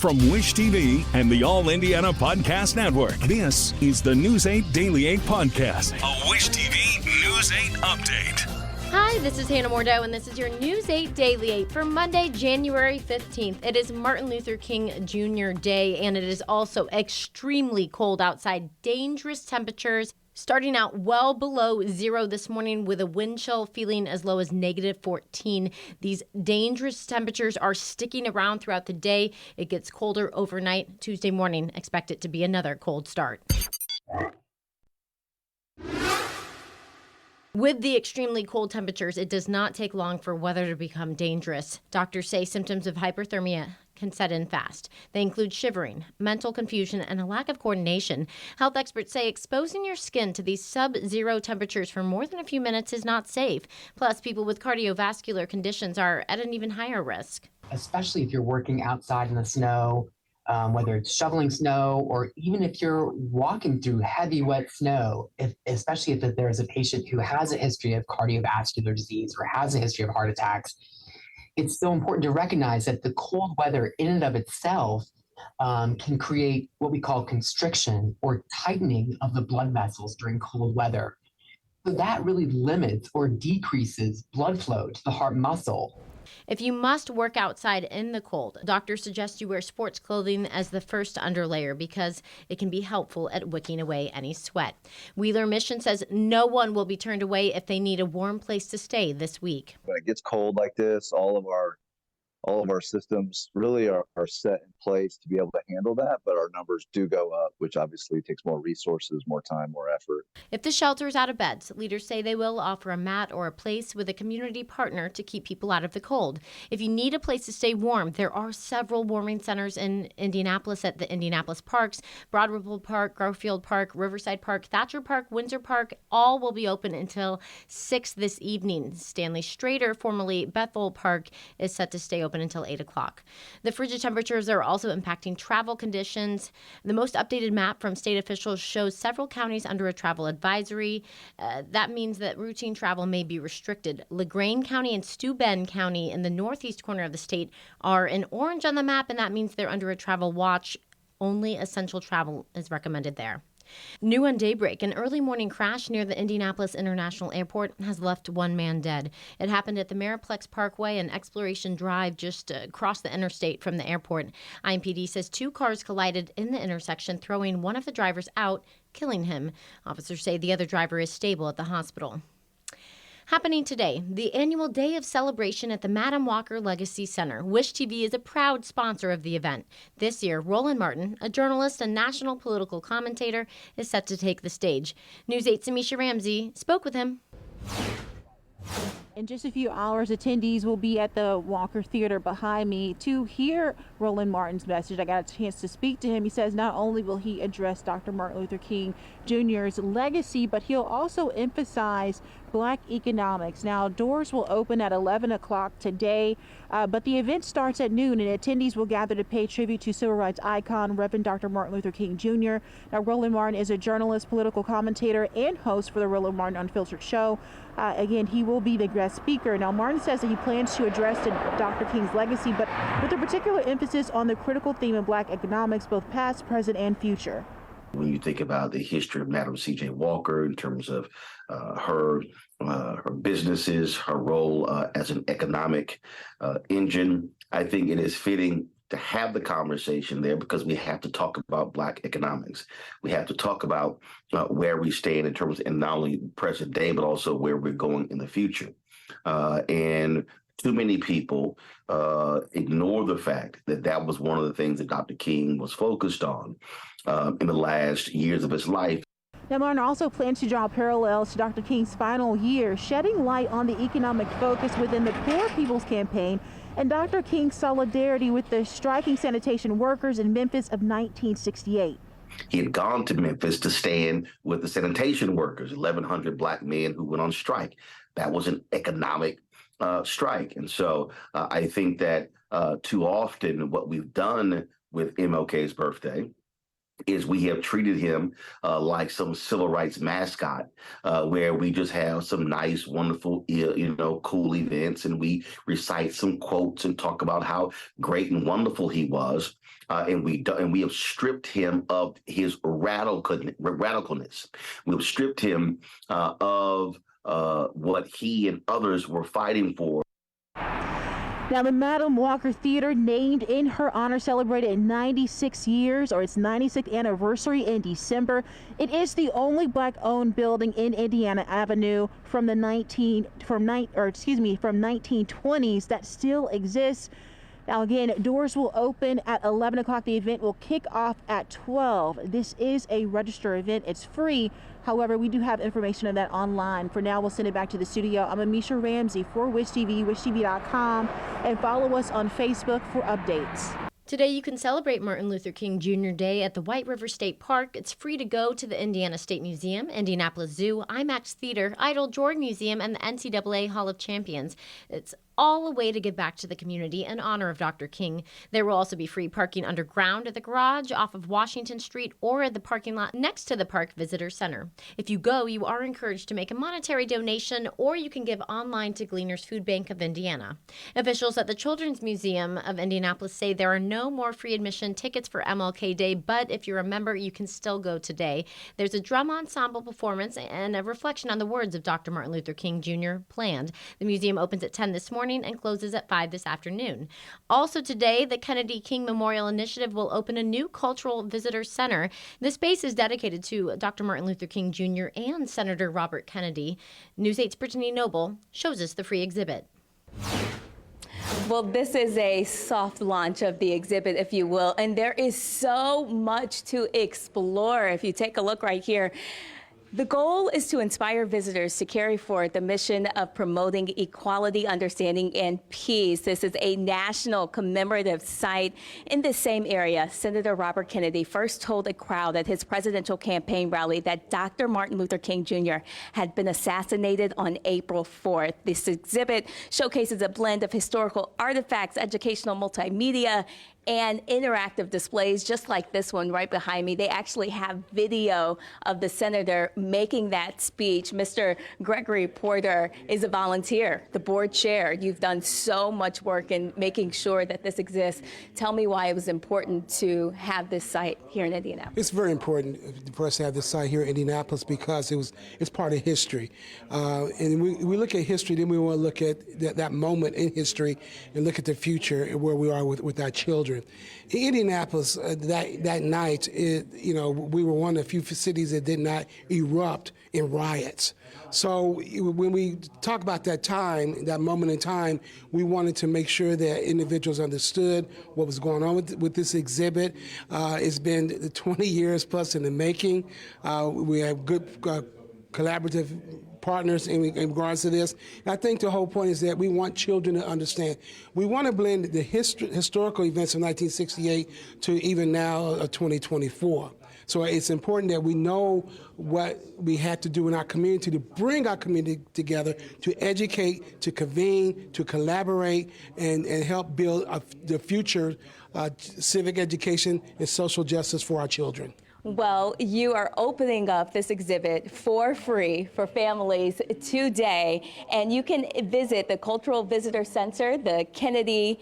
From Wish TV and the All Indiana Podcast Network, this is the News 8 Daily 8 Podcast, a Wish TV News 8 update. Hi, this is Hannah Mordeau, and this is your News 8 Daily 8 for Monday, January 15th. It is Martin Luther King Jr. Day, and it is also extremely cold outside. Dangerous temperatures starting out well below zero this morning with a wind chill feeling as low as negative 14. These dangerous temperatures are sticking around throughout the day. It gets colder overnight. Tuesday morning, expect it to be another cold start. With the extremely cold temperatures, it does not take long for weather to become dangerous. Doctors say symptoms of hypothermia can set in fast. They include shivering, mental confusion, and a lack of coordination. Health experts say exposing your skin to these sub-zero temperatures for more than a few minutes is not safe. Plus, people with cardiovascular conditions are at an even higher risk. Especially if you're working outside in the snow, whether it's shoveling snow or even if you're walking through heavy, wet snow, especially if there's a patient who has a history of cardiovascular disease or has a history of heart attacks, it's so important to recognize that the cold weather in and of itself can create what we call constriction or tightening of the blood vessels during cold weather. So that really limits or decreases blood flow to the heart muscle. If you must work outside in the cold, doctors suggest you wear sports clothing as the first underlayer because it can be helpful at wicking away any sweat. Wheeler Mission says no one will be turned away if they need a warm place to stay this week. When it gets cold like this, all of our systems really are set in place to be able to handle that, but our numbers do go up, which obviously takes more resources, more time, more effort. If the shelter is out of beds, leaders say they will offer a mat or a place with a community partner to keep people out of the cold. If you need a place to stay warm, there are several warming centers in Indianapolis at the Indianapolis Parks, Broad Ripple Park, Garfield Park, Riverside Park, Thatcher Park, Windsor Park. All will be open until 6 this evening. Stanley Strader, formerly Bethel Park, is set to stay open until 8 o'clock. The frigid temperatures are also impacting travel conditions. The most updated map from state officials shows several counties under a travel advisory. That means that routine travel may be restricted. LaGrange County and Steuben County in the northeast corner of the state are in orange on the map, and that means they're under a travel watch. Only essential travel is recommended there. New on daybreak, an early morning crash near the Indianapolis International Airport has left one man dead. It happened at the Mariplex Parkway and Exploration Drive just across the interstate from the airport. IMPD says two cars collided in the intersection, throwing one of the drivers out, killing him. Officers say the other driver is stable at the hospital. Happening today, the annual day of celebration at the Madam Walker Legacy Center. Wish TV is a proud sponsor of the event. This year, Roland Martin, a journalist and national political commentator, is set to take the stage. News 8's Amisha Ramsey spoke with him. In just a few hours, attendees will be at the Walker Theater behind me to hear Roland Martin's message. I got a chance to speak to him. He says not only will he address Dr. Martin Luther King Jr.'s legacy, but he'll also emphasize Black economics. Now, doors will open at 11 o'clock today, but the event starts at noon, and attendees will gather to pay tribute to civil rights icon, Reverend Dr. Martin Luther King Jr. Now, Roland Martin is a journalist, political commentator, and host for the Roland Martin Unfiltered show. Again, he will be the guest speaker. Now, Martin says that he plans to address Dr. King's legacy, but with a particular emphasis on the critical theme of Black economics, both past, present, and future. When you think about the history of Madam C.J. Walker in terms of her businesses, her role as an economic engine, I think it is fitting to have the conversation there because we have to talk about Black economics. We have to talk about where we stand in terms of not only present day, but also where we're going in the future. And too many people ignore the fact that that was one of the things that Dr. King was focused on in the last years of his life. Now, Martin also plans to draw parallels to Dr. King's final year, shedding light on the economic focus within the Poor People's Campaign and Dr. King's solidarity with the striking sanitation workers in Memphis of 1968. He had gone to Memphis to stand with the sanitation workers, 1,100 Black men who went on strike. That was an economic strike. And so I think that too often what we've done with MLK's birthday is we have treated him like some civil rights mascot, where we just have some nice, wonderful, cool events, and we recite some quotes and talk about how great and wonderful he was. And we have stripped him of his radicalness. We've stripped him of what he and others were fighting for. Now, the Madam Walker Theater, named in her honor, celebrated 96 years, or its 96th anniversary in December. It is the only Black-owned building in Indiana Avenue from the 1920s that still exists. Now, again, doors will open at 11 o'clock. The event will kick off at 12. This is a registered event. It's free. However, we do have information of that online. For now, we'll send it back to the studio. I'm Amisha Ramsey for Wish TV, wishtv.com, and follow us on Facebook for updates. Today, you can celebrate Martin Luther King Jr. Day at the White River State Park. It's free to go to the Indiana State Museum, Indianapolis Zoo, IMAX Theater, Idle Jordan Museum, and the NCAA Hall of Champions. It's all a way to give back to the community in honor of Dr. King. There will also be free parking underground at the garage off of Washington Street or at the parking lot next to the Park Visitor Center. If you go, you are encouraged to make a monetary donation, or you can give online to Gleaners Food Bank of Indiana. Officials at the Children's Museum of Indianapolis say there are no more free admission tickets for MLK Day, but if you're a member, you can still go today. There's a drum ensemble performance and a reflection on the words of Dr. Martin Luther King Jr. planned. The museum opens at 10 this morning and closes at 5 this afternoon. Also today, the Kennedy King Memorial Initiative will open a new cultural visitor center. This space is dedicated to Dr. Martin Luther King Jr. and Senator Robert Kennedy. News 8's Brittany Noble shows us the free exhibit. Well, this is a soft launch of the exhibit, if you will, and there is so much to explore. If you take a look right here, the goal is to inspire visitors to carry forward the mission of promoting equality, understanding, and peace. This is a national commemorative site. In this same area, Senator Robert Kennedy first told a crowd at his presidential campaign rally that Dr. Martin Luther King Jr. had been assassinated on April 4th. This exhibit showcases a blend of historical artifacts, educational multimedia, and interactive displays just like this one right behind me. They actually have video of the senator making that speech. Mr. Gregory Porter is a volunteer, the board chair. You've done so much work in making sure that this exists. Tell me why it was important to have this site here in Indianapolis. It's very important for us to have this site here in Indianapolis because it's part of history. And we look at history, then we want to look at that moment in history and look at the future and where we are with our children. In Indianapolis, that night, we were one of the few cities that did not erupt in riots. So when we talk about that time, that moment in time, we wanted to make sure that individuals understood what was going on with this exhibit. It's been 20 years plus in the making. We have good collaborative partners in regards to this. And I think the whole point is that we want children to understand. We want to blend the historical events of 1968 to even now 2024. So it's important that we know what we have to do in our community to bring our community together, to educate, to convene, to collaborate, and help build the future civic education and social justice for our children. Well, you are opening up this exhibit for free for families today, and you can visit the Cultural Visitor Center, the Kennedy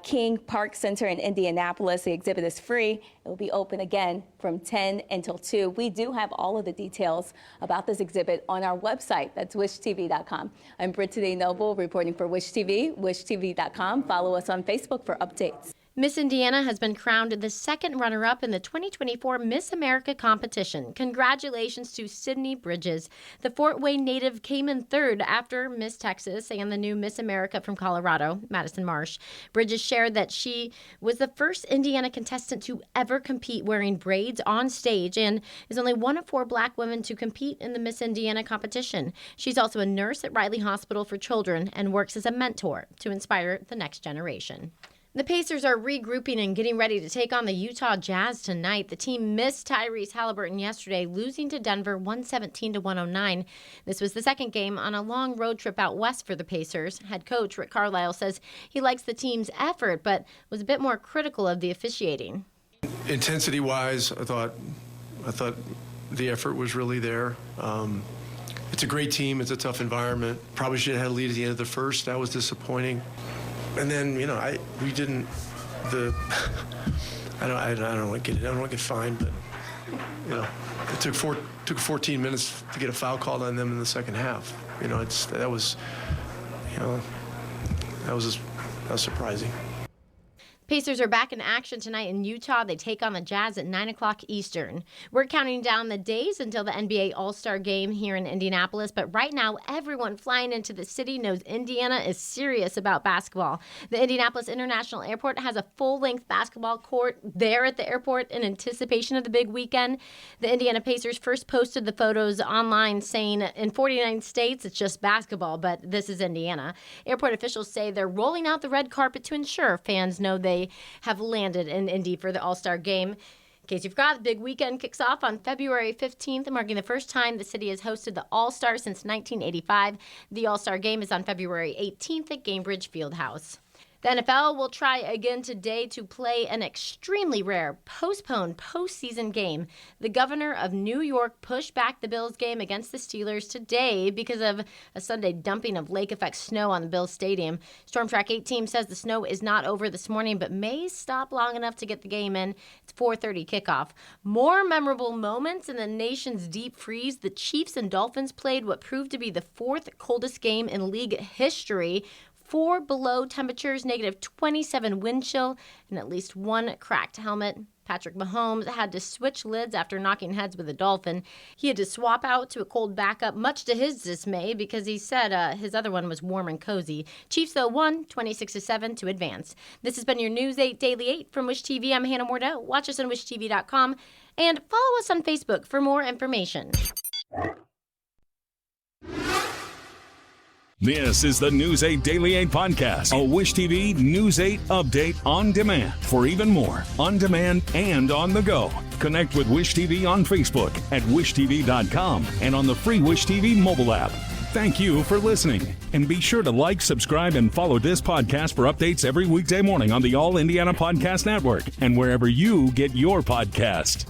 King Park Center in Indianapolis. The exhibit is free. It will be open again from 10 until 2. We do have all of the details about this exhibit on our website. That's wishtv.com. I'm Brittany Noble reporting for Wish TV, wishtv.com. Follow us on Facebook for updates. Miss Indiana has been crowned the second runner-up in the 2024 Miss America competition. Congratulations to Sydney Bridges. The Fort Wayne native came in third after Miss Texas and the new Miss America from Colorado, Madison Marsh. Bridges shared that she was the first Indiana contestant to ever compete wearing braids on stage and is only one of 4 Black women to compete in the Miss Indiana competition. She's also a nurse at Riley Hospital for Children and works as a mentor to inspire the next generation. The Pacers are regrouping and getting ready to take on the Utah Jazz tonight. The team missed Tyrese Halliburton yesterday, losing to Denver 117-109. This was the second game on a long road trip out west for the Pacers. Head coach Rick Carlisle says he likes the team's effort, but was a bit more critical of the officiating. Intensity-wise, I thought the effort was really there. It's a great team. It's a tough environment. Probably should have had a lead at the end of the first. That was disappointing. And then, we didn't. I don't want to get fined, but it took 14 minutes to get a foul called on them in the second half. That was surprising. Pacers are back in action tonight in Utah. They take on the Jazz at 9 o'clock Eastern. We're counting down the days until the NBA All-Star Game here in Indianapolis, but right now everyone flying into the city knows Indiana is serious about basketball. The Indianapolis International Airport has a full-length basketball court there at the airport in anticipation of the big weekend. The Indiana Pacers first posted the photos online saying in 49 states it's just basketball, but this is Indiana. Airport officials say they're rolling out the red carpet to ensure fans know they have landed in Indy for the All-Star Game. In case you forgot, the big weekend kicks off on February 15th, marking the first time the city has hosted the All-Star since 1985. The All-Star Game is on February 18th at Gainbridge Fieldhouse. The NFL will try again today to play an extremely rare postponed postseason game. The governor of New York pushed back the Bills game against the Steelers today because of a Sunday dumping of lake-effect snow on the Bills stadium. Storm Track 8 team says the snow is not over this morning, but may stop long enough to get the game in. It's 4:30 kickoff. More memorable moments in the nation's deep freeze. The Chiefs and Dolphins played what proved to be the fourth coldest game in league history. 4 below temperatures, negative 27 wind chill, and at least one cracked helmet. Patrick Mahomes had to switch lids after knocking heads with a dolphin. He had to swap out to a cold backup, much to his dismay, because he said his other one was warm and cozy. Chiefs, though, won 26-7 to advance. This has been your News 8 Daily 8 from Wish TV. I'm Hannah Mordeau. Watch us on wishtv.com and follow us on Facebook for more information. This is the News 8 Daily 8 podcast, a Wish TV News 8 update on demand. For even more, on demand and on the go. Connect with Wish TV on Facebook at wishtv.com and on the free Wish TV mobile app. Thank you for listening. And be sure to like, subscribe, and follow this podcast for updates every weekday morning on the All Indiana Podcast Network and wherever you get your podcast.